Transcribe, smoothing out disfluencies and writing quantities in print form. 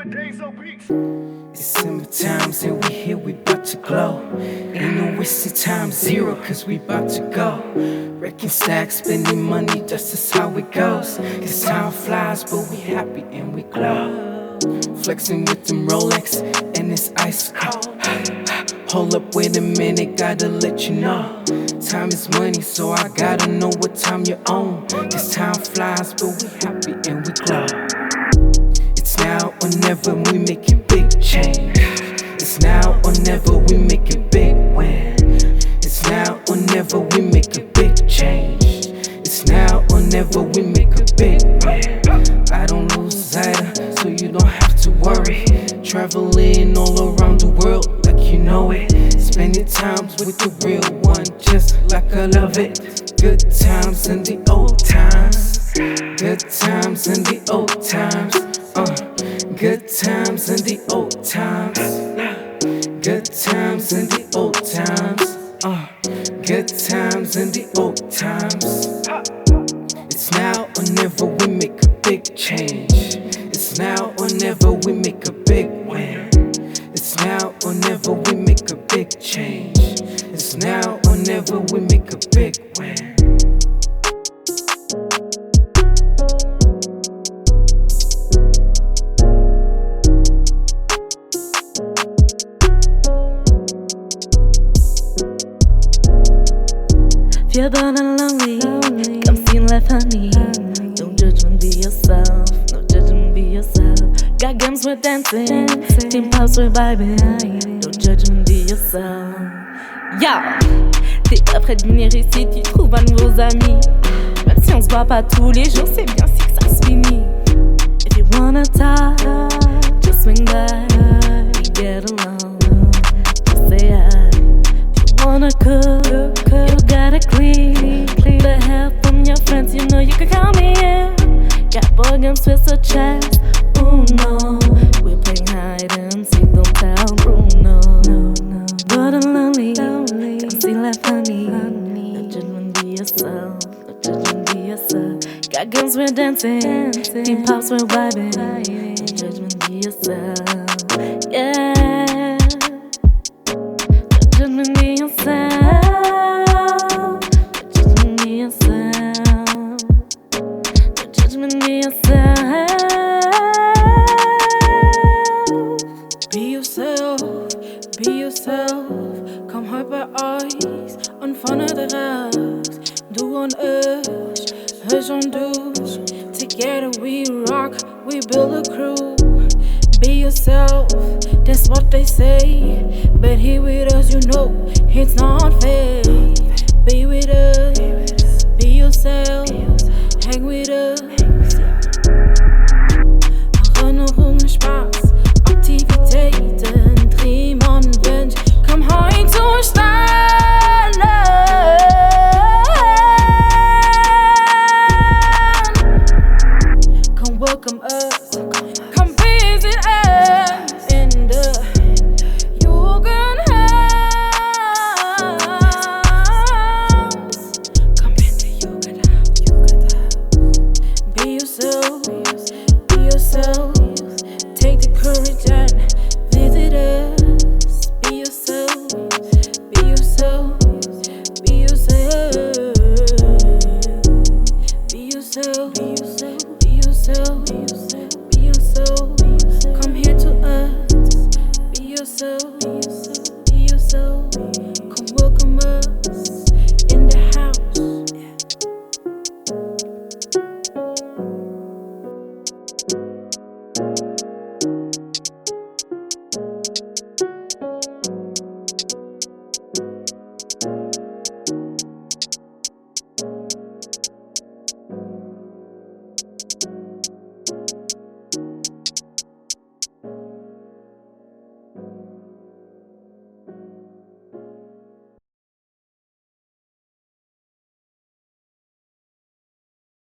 It's summer times and we here, we bout to glow. Ain't no wasting time, zero, cause we bout to go. Wrecking stacks, spending money, just as how it goes. Cause time flies, but we happy and we glow. Flexing with them Rolex and it's ice cold. Hold up, wait a minute, gotta let you know. Time is money, so I gotta know what time you're on. Cause time flies, but we happy and we glow. It's now or never, we making big change. It's now or never, we make a big win. It's now or never, we make a big change. It's now or never, we make a big win. I don't lose sight, so you don't have to worry. Traveling all around the world like you know it. Spending times with the real one, just like I love it. Good times and the old times. Good times and the old times. Good times and the old times. Good times and the old times. Good times and the old times. It's now or never, we make a big change. It's now or never, we make a big win. It's now or never, we make a big change. It's now or never, we make a big win. If you're born and lonely, come feel like honey. No judgment, be yourself. No judgment, be yourself. Got games, we're dancing. Team house, we're vibing. No judgment, be yourself. Yeah! T'es pas prêt de venir ici, tu trouves un nouveau ami. Même si on se voit pas tous les jours, c'est bien si que ça se finit. If you wanna talk, just swing by. We get along, just say hi. If you wanna cook, you gotta clean. The help from your friends, you know you can count me in. Got board games with a chest. Oh no, we're playing hide and seek, don't tell Bruno. But I'm lonely, come see life honey. No judgment, be yourself. No judgment, be yourself. Got games, we're dancing. Team pops, we're vibing. No judgment, be yourself. Yeah. No judgment, be yourself. Kom højt på øjs, und vorne der Rest. Du und ich, Hirsch und du. Together we rock, we build a crew. Be yourself, that's what they say. But here with us, you know, it's not fake. Be with us, be yourself, hang with us. Erinnerungen, Spaß, Aktivitäten, Dream und Wunsch. Komm heute zu Stand. Come welcome us, come visit us in the Jugendhaus. Come in the Jugendhaus. Be yourself, be yourself. Take the courage and visit us. Be yourself, be yourself, be yourself. Be yourself, be yourself, be yourself, be yourself, be yourself. Come here to us. Be yourself, be yourself.